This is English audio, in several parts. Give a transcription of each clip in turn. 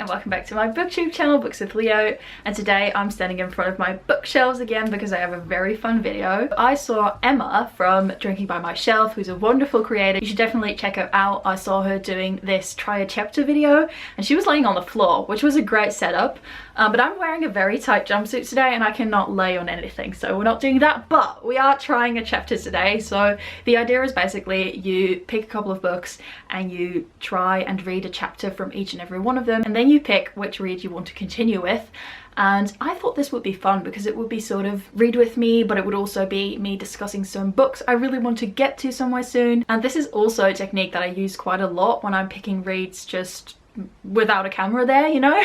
and welcome back to my booktube channel, Books with Leo. And today I'm standing in front of my bookshelves again because I have a very fun video. I saw Emma from Drinking by My Shelf, who's a wonderful creator. You should definitely check her out. I saw her doing this try a chapter video and she was laying on the floor, which was a great setup. But I'm wearing a very tight jumpsuit today and I cannot lay on anything, so we're not doing that, but we are trying a chapter today. So the idea is basically you pick a couple of books and you try and read a chapter from each and every one of them, and then you pick which read you want to continue with. And I thought this would be fun because it would be sort of read with me, but it would also be me discussing some books I really want to get to somewhere soon. And this is also a technique that I use quite a lot when I'm picking reads just without a camera there, you know.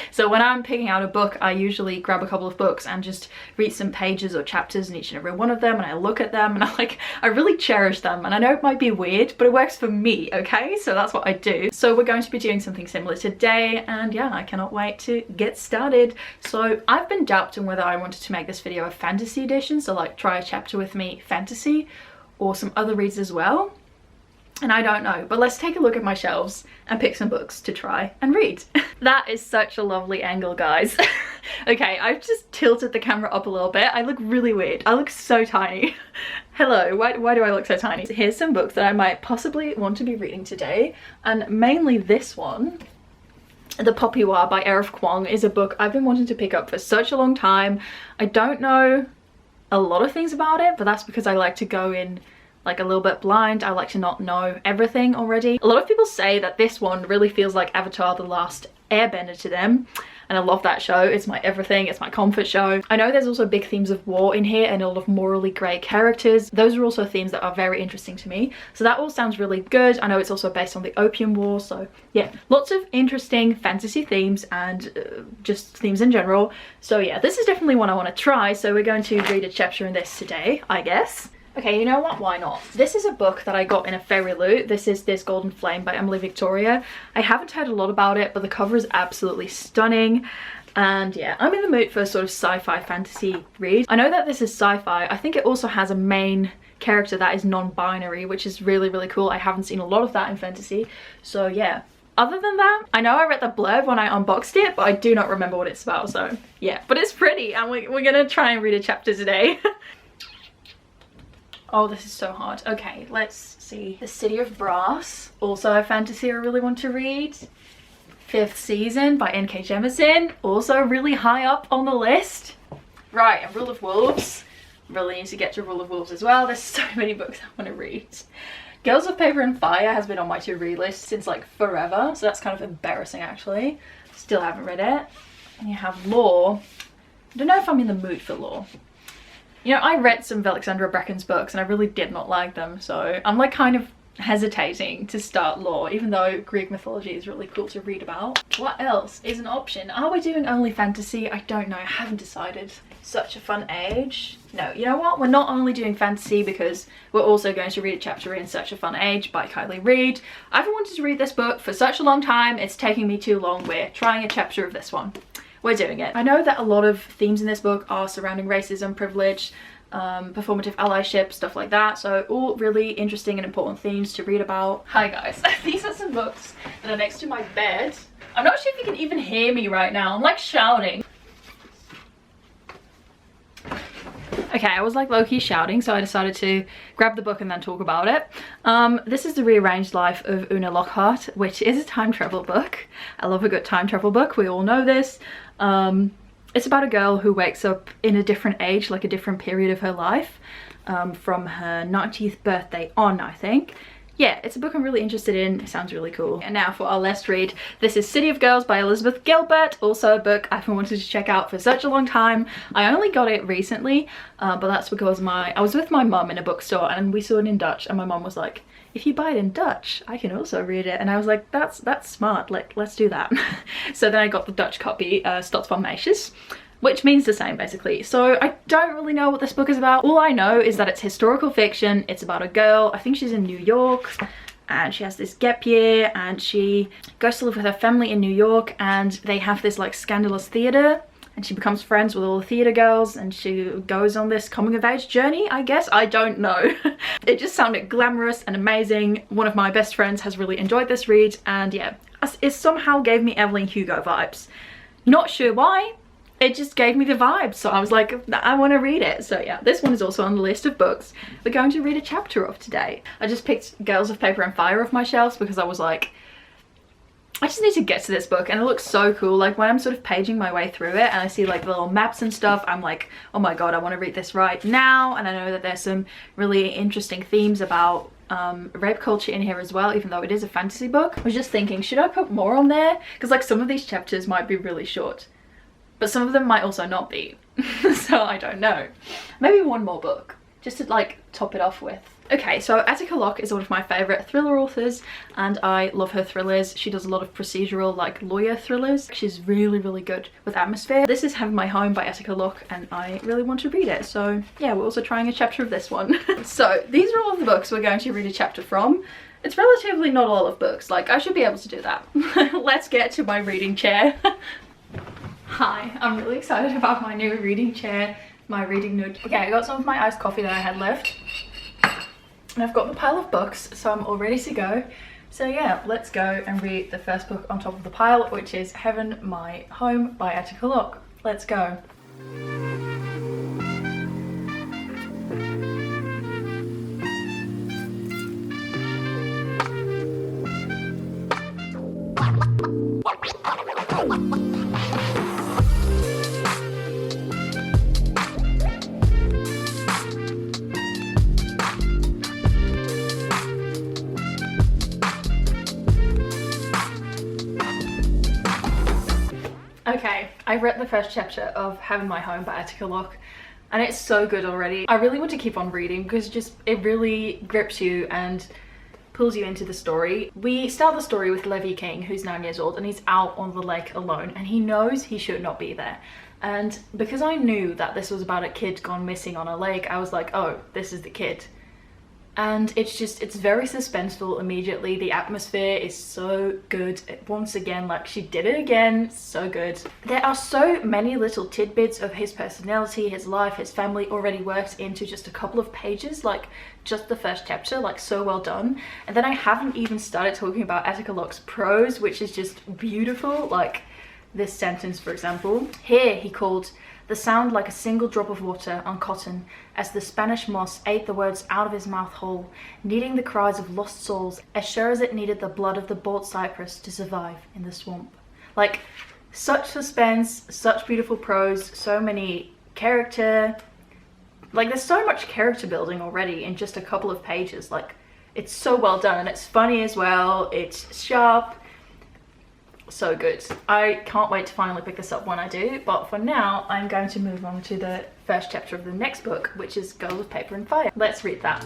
So when I'm picking out a book, I usually grab a couple of books and just read some pages or chapters in each and every one of them, and I look at them and I really cherish them. And I know it might be weird, but it works for me, okay? So that's what I do. So we're going to be doing something similar today, and yeah, I cannot wait to get started. So I've been doubting whether I wanted to make this video a fantasy edition, so like try a chapter with me fantasy, or some other reads as well. And I don't know, but let's take a look at my shelves and pick some books to try and read. That is such a lovely angle, guys. Okay, I've just tilted the camera up a little bit. I look really weird. I look so tiny. Hello, why do I look so tiny? Here's some books that I might possibly want to be reading today, and mainly this one. The Poppywa by Kuang is a book I've been wanting to pick up for such a long time. I don't know a lot of things about it, but that's because I like to go in like a little bit blind. I like to not know everything already. A lot of people say that this one really feels like Avatar: The Last Airbender to them, and I love that show. It's my everything, it's my comfort show. I know there's also big themes of war in here and a lot of morally grey characters. Those are also themes that are very interesting to me, so that all sounds really good. I know it's also based on the Opium War, so yeah, lots of interesting fantasy themes and just themes in general. So yeah, this is definitely one I want to try, so we're going to read a chapter in this today, I guess. Okay, you know what? Why not? This is a book that I got in a fairy loot. This is This Golden Flame by Emily Victoria. I haven't heard a lot about it, but the cover is absolutely stunning. And yeah, I'm in the mood for a sort of sci-fi fantasy read. I know that this is sci-fi. I think it also has a main character that is non-binary, which is really, really cool. I haven't seen a lot of that in fantasy. So yeah. Other than that, I know I read the blurb when I unboxed it, but I do not remember what it's about, so yeah. But it's pretty, and we're gonna try and read a chapter today. Oh, this is so hard. Okay, let's see. The City of Brass, also a fantasy I really want to read. 5th Season by N.K. Jemisin, also really high up on the list. Right, and Rule of Wolves. Really need to get to Rule of Wolves as well. There's so many books I want to read. Girls of Paper and Fire has been on my to-read list since like forever, so that's kind of embarrassing actually. Still haven't read it. And you have Law. I don't know if I'm in the mood for Law. You know, I read some of Alexandra Brecken's books and I really did not like them, so I'm like kind of hesitating to start Law, even though Greek mythology is really cool to read about. What else is an option? Are we doing only fantasy? I don't know, I haven't decided. Such a Fun Age. No, you know what? We're not only doing fantasy because we're also going to read a chapter in Such a Fun Age by Kiley Reid. I've wanted to read this book for such a long time, it's taking me too long. We're trying a chapter of this one. We're doing it. I know that a lot of themes in this book are surrounding racism, privilege, performative allyship, stuff like that. So all really interesting and important themes to read about. Hi guys, these are some books that are next to my bed. I'm not sure if you can even hear me right now. I'm like shouting. Okay, I was like low-key shouting, so I decided to grab the book and then talk about it. This is The Rearranged Life of Oona Lockhart, which is a time travel book. I love a good time travel book, we all know this. It's about a girl who wakes up in a different age, like a different period of her life, from her 90th birthday on, I think. Yeah, it's a book I'm really interested in. It sounds really cool. And now for our last read. This is City of Girls by Elizabeth Gilbert. Also a book I've been wanting to check out for such a long time. I only got it recently, but that's because I was with my mum in a bookstore and we saw it in Dutch, and my mum was like, if you buy it in Dutch, I can also read it. And I was like, that's smart, let's do that. So then I got the Dutch copy, Stots van Meisjes, which means the same basically. So I don't really know what this book is about. All I know is that it's historical fiction. It's about a girl, I think she's in New York, and she has this gap year and she goes to live with her family in New York, and they have this like scandalous theatre, and she becomes friends with all the theatre girls and she goes on this coming of age journey, I guess. I don't know. It just sounded glamorous and amazing. One of my best friends has really enjoyed this read, and yeah, It somehow gave me Evelyn Hugo vibes. Not sure why, it just gave me the vibe, so I was like, I want to read it. So yeah, this one is also on the list of books we're going to read a chapter of today. I just picked Girls of Paper and Fire off my shelves because I was like, I just need to get to this book, and it looks so cool. Like when I'm sort of paging my way through it and I see like the little maps and stuff, I'm like, oh my god, I want to read this right now. And I know that there's some really interesting themes about rape culture in here as well, even though it is a fantasy book. I was just thinking, should I put more on there? Because like some of these chapters might be really short, but some of them might also not be. So I don't know. Maybe one more book just to like top it off with. Okay, so Attica Locke is one of my favourite thriller authors, and I love her thrillers. She does a lot of procedural, like lawyer thrillers. She's really, really good with atmosphere. This is Having My Home by Attica Locke, and I really want to read it. So yeah, we're also trying a chapter of this one. So these are all of the books we're going to read a chapter from. It's relatively not a lot of books, like I should be able to do that. Let's get to my reading chair. Hi, I'm really excited about my new reading chair, my reading nook. Okay, I got some of my iced coffee that I had left. And I've got the pile of books, so I'm all ready to go. So yeah, let's go and read the first book on top of the pile, which is Having My Home by Attica Locke. Let's go. Okay, I've read the first chapter of Having My Home by Attica Locke, and it's so good already. I really want to keep on reading because it really grips you and pulls you into the story. We start the story with Levy King, who's 9 years old, and he's out on the lake alone, and he knows he should not be there. And because I knew that this was about a kid gone missing on a lake, I was like, oh, this is the kid. And it's very suspenseful immediately. The atmosphere is so good. Once again, like she did it again, so good. There are so many little tidbits of his personality, his life, his family already worked into just a couple of pages, like just the first chapter, like so well done. And then I haven't even started talking about Attica Locke's prose, which is just beautiful. Like this sentence, for example. Here he called the sound like a single drop of water on cotton as the Spanish moss ate the words out of his mouth whole, needing the cries of lost souls as sure as it needed the blood of the bought cypress to survive in the swamp. Like, such suspense, such beautiful prose, so many character, like there's so much character building already in just a couple of pages. Like, it's so well done, and it's funny as well, it's sharp. So good. I can't wait to finally pick this up when I do, but for now I'm going to move on to the first chapter of the next book, which is Girls of Paper and Fire. Let's read that.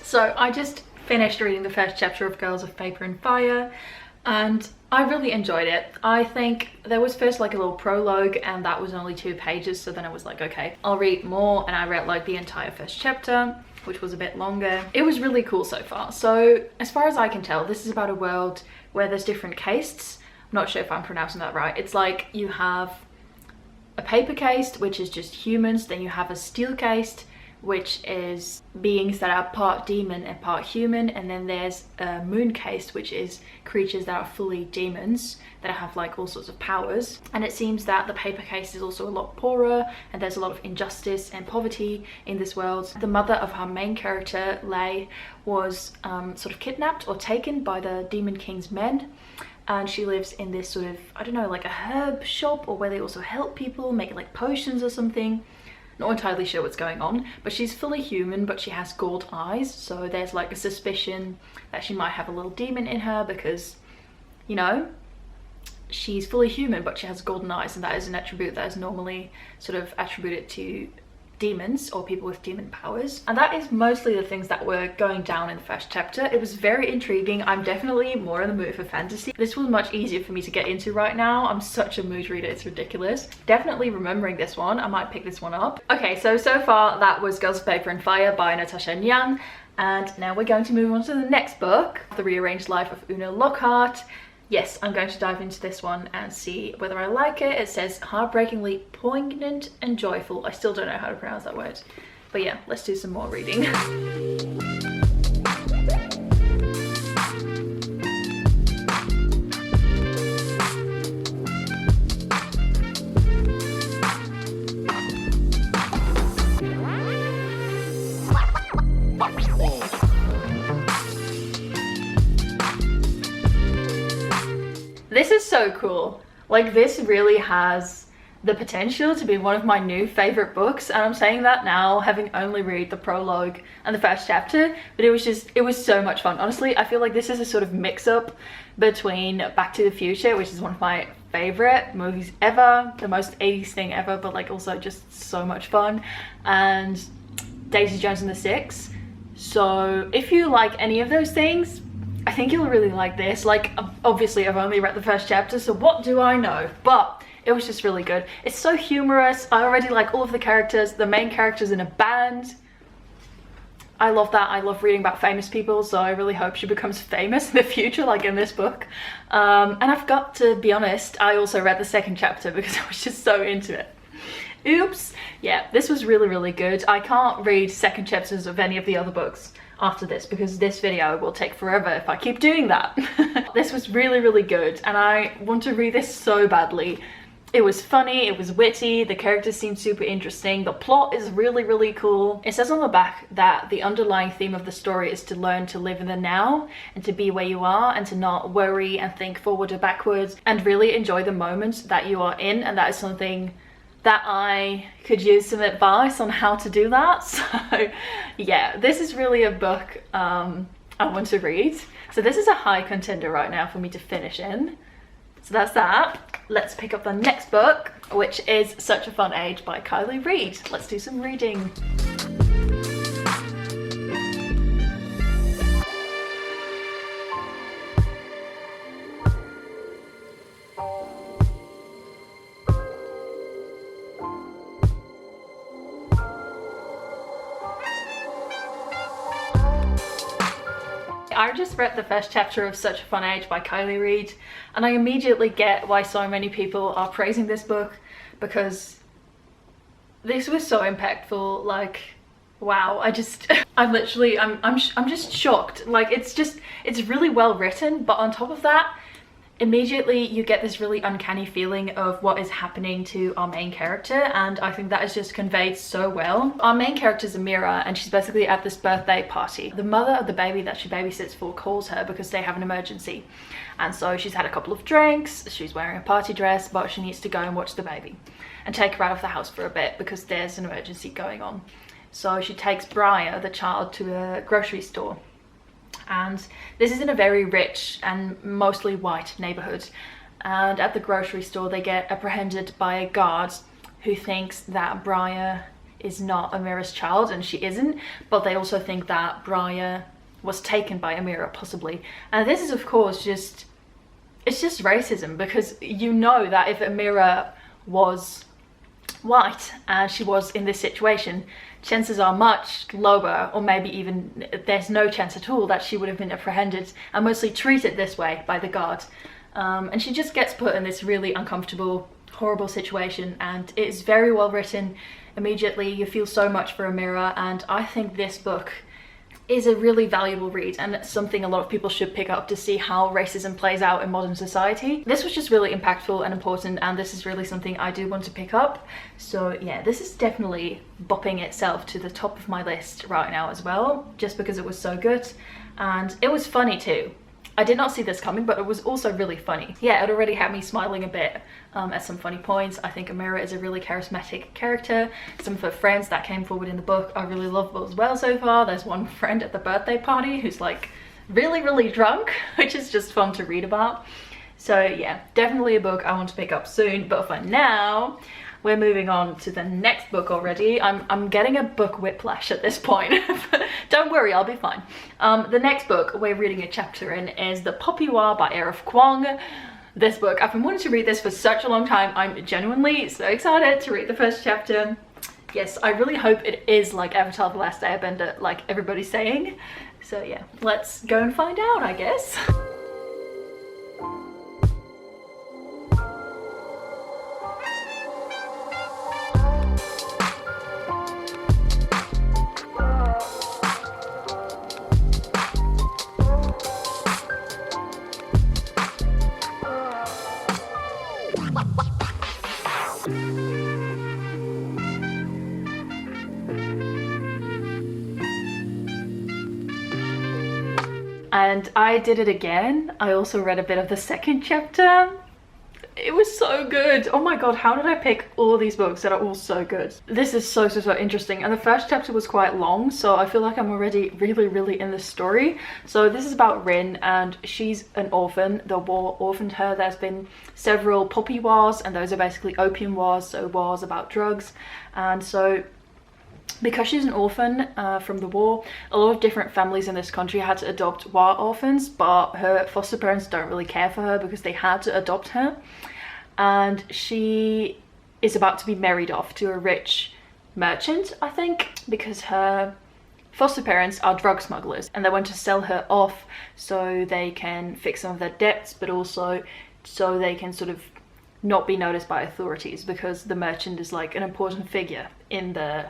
So I just finished reading the first chapter of Girls of Paper and Fire, and I really enjoyed it. I think there was first like a little prologue, and that was only 2 pages, so then I was like, okay, I'll read more, and I read like the entire first chapter, which was a bit longer. It was really cool so far. So as far as I can tell, this is about a world where there's different castes. I'm not sure if I'm pronouncing that right. It's like you have a paper caste, which is just humans, then you have a steel caste, which is beings that are part demon and part human, and then there's a moon caste, which is creatures that are fully demons that have like all sorts of powers. And it seems that the paper caste is also a lot poorer, and there's a lot of injustice and poverty in this world. The mother of our main character, Lay, was sort of kidnapped or taken by the Demon King's men, and she lives in this sort of, I don't know, like a herb shop, or where they also help people make like potions or something. Not entirely sure what's going on, but she's fully human, but she has gold eyes, so there's like a suspicion that she might have a little demon in her because, you know, she's fully human but she has golden eyes, and that is an attribute that is normally sort of attributed to demons or people with demon powers, and that is mostly the things that were going down in the first chapter. It was very intriguing. I'm definitely more in the mood for fantasy. This was much easier for me to get into right now. I'm such a mood reader, it's ridiculous. Definitely remembering this one. I might pick this one up. Okay, so far that was Girls of Paper and Fire by Natasha and Ngan, and now we're going to move on to the next book, The Rearranged Life of Oona Lockhart. Yes, I'm going to dive into this one and see whether I like it. It says heartbreakingly poignant and joyful. I still don't know how to pronounce that word. But yeah, let's do some more reading. This is so cool. Like, this really has the potential to be one of my new favorite books, and I'm saying that now having only read the prologue and the first chapter, but it was so much fun. Honestly, I feel like this is a sort of mix-up between Back to the Future, which is one of my favorite movies ever, the most 80s thing ever, but like also just so much fun, and Daisy Jones and the Six. So if you like any of those things, I think you'll really like this. Like, obviously I've only read the first chapter, so what do I know? But it was just really good. It's so humorous. I already like all of the characters. The main character's in a band. I love that. I love reading about famous people, so I really hope she becomes famous in the future, like in this book. And I've got to be honest, I also read the second chapter because I was just so into it. Oops. Yeah, this was really, really good. I can't read second chapters of any of the other books after this because this video will take forever if I keep doing that. This was really, really good, and I want to read this so badly. It was funny, it was witty, the characters seemed super interesting, the plot is really, really cool. It says on the back that the underlying theme of the story is to learn to live in the now and to be where you are and to not worry and think forward or backwards and really enjoy the moments that you are in, and that is something that I could use some advice on how to do that. So yeah, this is really a book I want to read. So this is a high contender right now for me to finish in. So that's that. Let's pick up the next book, which is Such a Fun Age by Kiley Reid. Let's do some reading. I just read the first chapter of Such a Fun Age by Kiley Reid, and I immediately get why so many people are praising this book, because this was so impactful. Like, wow, I'm just shocked. Like, it's really well written, but on top of that, immediately you get this really uncanny feeling of what is happening to our main character, and I think that is just conveyed so well. Our main character is Amira, and she's basically at this birthday party. The mother of the baby that she babysits for calls her because they have an emergency, and so she's had a couple of drinks, she's wearing a party dress, but she needs to go and watch the baby and take her out of the house for a bit because there's an emergency going on. So she takes Briar, the child, to a grocery store. And this is in a very rich and mostly white neighborhood, and at the grocery store they get apprehended by a guard who thinks that Briar is not Amira's child, and she isn't, but they also think that Briar was taken by Amira, possibly. And this is of course just, it's just racism, because you know that if Amira was white and she was in this situation, chances are much lower, or maybe even there's no chance at all, that she would have been apprehended and mostly treated this way by the guard. And she just gets put in this really uncomfortable, horrible situation, and it is very well written. Immediately you feel so much for Amira, and I think this book is a really valuable read, and it's something a lot of people should pick up to see how racism plays out in modern society. This was just really impactful and important, and this is really something I do want to pick up. So yeah, this is definitely bopping itself to the top of my list right now as well, just because it was so good, and it was funny too. I did not see this coming, but it was also really funny. Yeah, it already had me smiling a bit at some funny points. I think Amira is a really charismatic character. Some of her friends that came forward in the book are really lovable as well so far. There's one friend at the birthday party who's like really, really drunk, which is just fun to read about. So yeah, definitely a book I want to pick up soon, but for now, we're moving on to the next book already. I'm getting a book whiplash at this point. Don't worry, I'll be fine. The next book we're reading a chapter in is The Poppy War by Kuang. This book, I've been wanting to read this for such a long time. I'm genuinely so excited to read the first chapter. Yes, I really hope it is like Avatar: The Last Airbender, like everybody's saying. So yeah, let's go and find out, I guess. And I did it again. I also read a bit of the second chapter. It was so good. Oh my god, how did I pick all these books that are all so good? This is so interesting. And the first chapter was quite long, so I feel like I'm already really in the story. So this is about Rin, and she's an orphan. The war orphaned her. There's been several poppy wars, and those are basically opium wars, so wars about drugs. And so because she's an orphan from the war, a lot of different families in this country had to adopt war orphans, but her foster parents don't really care for her because they had to adopt her. And she is about to be married off to a rich merchant, I think, because her foster parents are drug smugglers, and they want to sell her off so they can fix some of their debts, but also so they can sort of not be noticed by authorities, because the merchant is like an important figure in the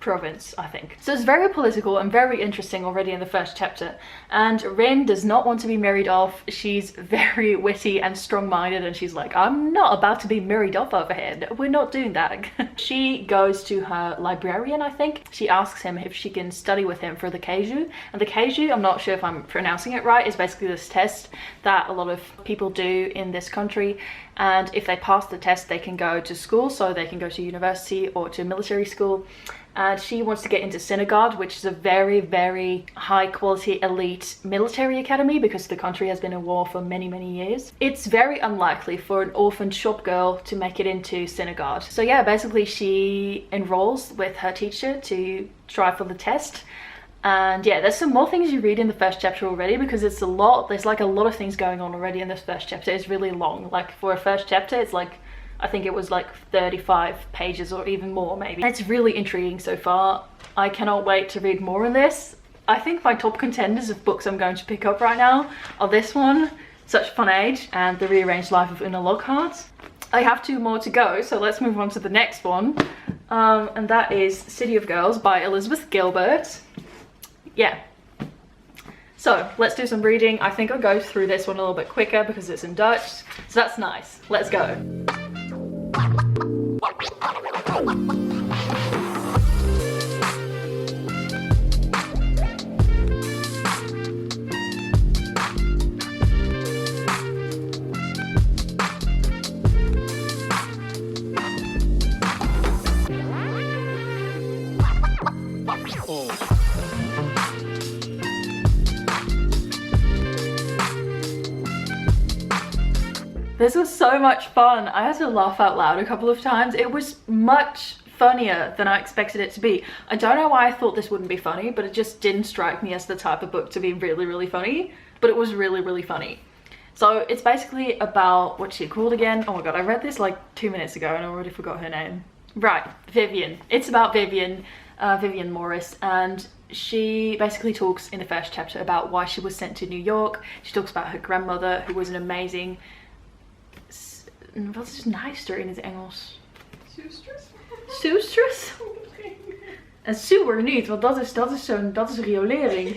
province, I think. So it's very political and very interesting already in the first chapter. And Rin does not want to be married off. She's very witty and strong-minded, and she's like, I'm not about to be married off over here. We're not doing that. She goes to her librarian, I think. She asks him if she can study with him for the Keiju. And the Keiju, I'm not sure if I'm pronouncing it right, is basically this test that a lot of people do in this country. And if they pass the test, they can go to school, so they can go to university or to military school. And she wants to get into scribd, which is a very high quality elite military academy, because the country has been in war for many years. It's very unlikely for an orphaned shop girl to make it into scribd. So yeah, basically she enrolls with her teacher to try for the test. And yeah, there's some more things you read in the first chapter already, because it's a lot. There's like a lot of things going on already in this first chapter. It's really long. Like for a first chapter, it's like, I think it was like 35 pages or even more maybe. It's really intriguing so far. I cannot wait to read more on this. I think my top contenders of books I'm going to pick up right now are this one, Such a Fun Age, and The Rearranged Life of Oona Lockhart. I have 2 more to go, so let's move on to the next one. And that is City of Girls by Elizabeth Gilbert. Yeah. So let's do some reading. I think I'll go through this one a little bit quicker because it's in Dutch. So that's nice. Let's go. This was so much fun. I had to laugh out loud a couple of times. It was much funnier than I expected it to be. I don't know why I thought this wouldn't be funny, but it just didn't strike me as the type of book to be really funny, but it was really funny. So it's basically about, what's she called again? Oh my god, I read this like 2 minutes ago and I already forgot her name. Right, Vivian. It's about Vivian, Vivian Morris, and she basically talks in the first chapter about why she was sent to New York. She talks about her grandmother, who was an amazing... Wat is naaister in het Engels? Zustress? Zustress? En sewer niet, want dat is riolering.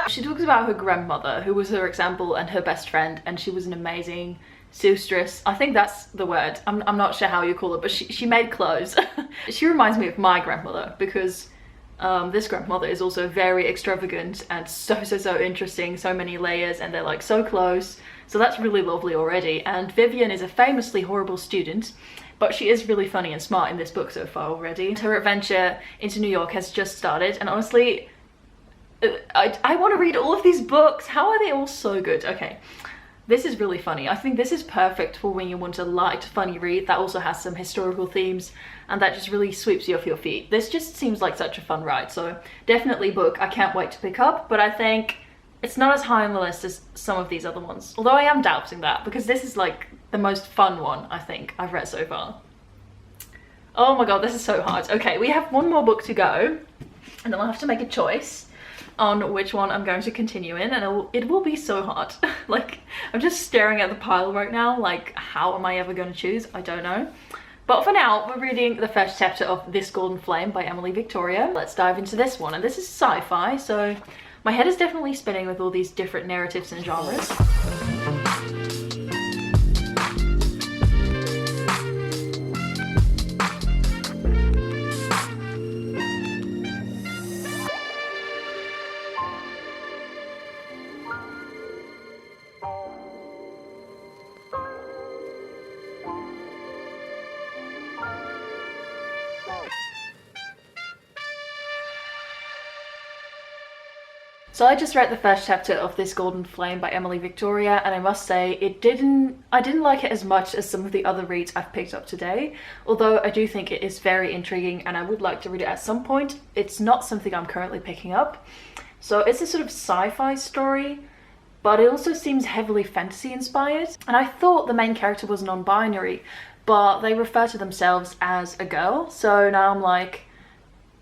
She talks about her grandmother, who was her example and her best friend, and she was an amazing seamstress. I think that's the word. I'm not sure how you call it, but she made clothes. She reminds me of my grandmother, because this grandmother is also very extravagant and so interesting, so many layers, and they're like so close. So that's really lovely already. And Vivian is a famously horrible student, but she is really funny and smart in this book so far already. Her adventure into New York has just started, and honestly, I want to read all of these books. How are they all so good? Okay, This is really funny. I think this is perfect for when you want a light, funny read that also has some historical themes and that just really sweeps you off your feet. This just seems like such a fun ride, so definitely a book I can't wait to pick up, but I think it's not as high on the list as some of these other ones. Although I am doubting that because this is like the most fun one I think I've read so far. Oh my god, this is so hard. Okay, we have one more book to go and then I'll have to make a choice on which one I'm going to continue in, and it will be so hard. Like, I'm just staring at the pile right now, like, how am I ever going to choose? I don't know. But for now, we're reading the first chapter of This Golden Flame by Emily Victoria. Let's dive into this one, and this is sci-fi, so my head is definitely spinning with all these different narratives and genres. So I just read the first chapter of This Golden Flame by Emily Victoria, and I must say I didn't like it as much as some of the other reads I've picked up today, although I do think it is very intriguing and I would like to read it at some point. It's not something I'm currently picking up. So it's a sort of sci-fi story, but it also seems heavily fantasy inspired. And I thought the main character was non-binary, but they refer to themselves as a girl, so now I'm like,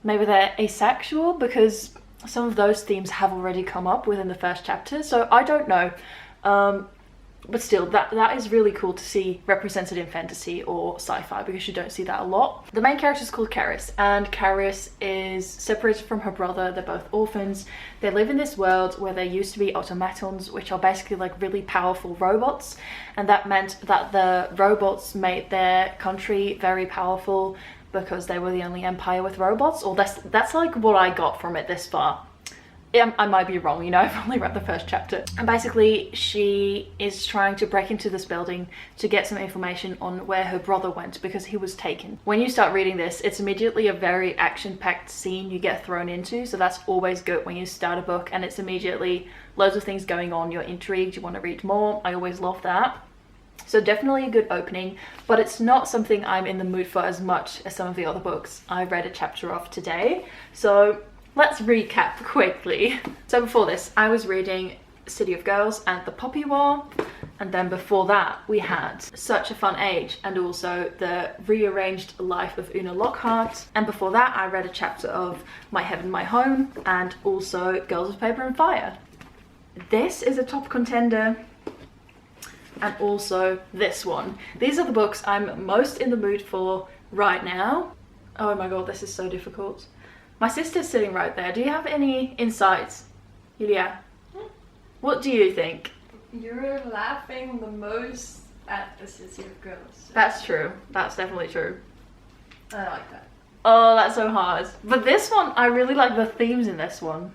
maybe they're asexual, because some of those themes have already come up within the first chapter, so I don't know. But still, that is really cool to see represented in fantasy or sci-fi, because you don't see that a lot. The main character is called Caris, and Caris is separated from her brother. They're both orphans. They live in this world where there used to be automatons, which are basically like really powerful robots, and that meant that the robots made their country very powerful because they were the only empire with robots, or that's like what I got from it this far. I might be wrong, you know, I've only read the first chapter. And basically she is trying to break into this building to get some information on where her brother went because he was taken. When you start reading this, it's immediately a very action-packed scene you get thrown into, so that's always good when you start a book and it's immediately loads of things going on, you're intrigued, you want to read more. I always love that. So definitely a good opening, but it's not something I'm in the mood for as much as some of the other books I read a chapter of today. So let's recap quickly. So before this, I was reading City of Girls and The Poppy War, and then before that we had Such a Fun Age and also the Rearranged Life of Oona Lockhart, and before that I read a chapter of My Heaven, My Home and also Girls of Paper and Fire. This is a top contender, and also this one. These are the books I'm most in the mood for right now. Oh my god, this is so difficult. My sister's sitting right there. Do you have any insights, Julia? What do you think? You're laughing the most at the City of Girls. So. That's true. That's definitely true. I like that. Oh, that's so hard. But this one, I really like the themes in this one.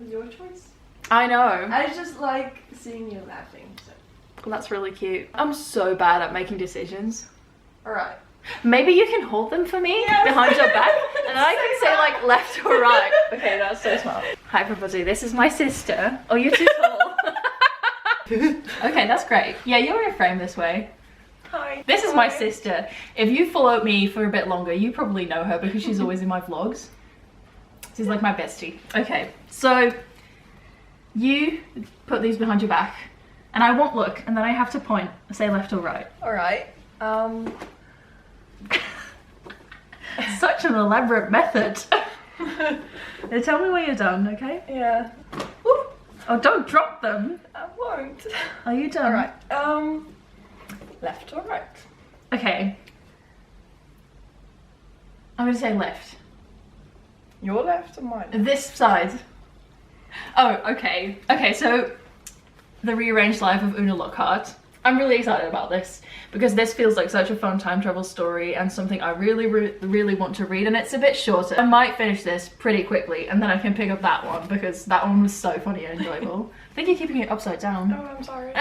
Was your choice? I know. I just like seeing you laughing. So. Well, that's really cute. I'm so bad at making decisions. Alright. Maybe you can hold them for me behind your back and I can say like left or right. Okay, that's so smart. Hi everybody, this is my sister. Oh, you're too tall. Okay, that's great. Yeah, you're in frame this way. Hi. This is my sister. If you followed me for a bit longer, you probably know her because she's always in my vlogs. She's like my bestie. Okay, so you put these behind your back and I won't look and then I have to point, say left or right. Alright. Such an elaborate method. Now tell me when you're done, okay? Yeah. Ooh. Oh, don't drop them. I won't. Are you done? Alright. Left or right? Okay. I'm gonna say left. Your left or mine? This side. Oh, okay. Okay, so The Rearranged Life of Oona Lockhart. I'm really excited about this because this feels like such a fun time travel story and something I really want to read, and it's a bit shorter. I might finish this pretty quickly and then I can pick up that one because that one was so funny and enjoyable. I think you're keeping it upside down. Oh, I'm sorry.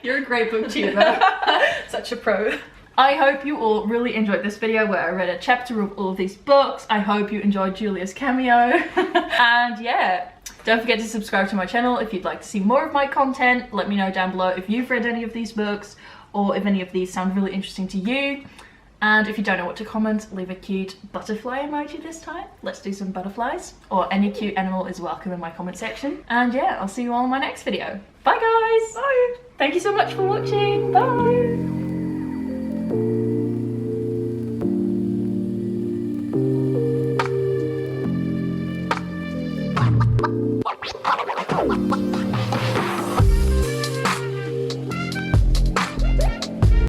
You're a great booktuber. Such a pro. I hope you all really enjoyed this video where I read a chapter of all of these books. I hope you enjoyed Julia's cameo. And yeah, Don't forget to subscribe to my channel if you'd like to see more of my content. Let me know down below if you've read any of these books or if any of these sound really interesting to you. And if you don't know what to comment, leave a cute butterfly emoji this time. Let's do some butterflies. Or any cute animal is welcome in my comment section. And yeah, I'll see you all in my next video. Bye guys! Bye! Thank you so much for watching. Bye!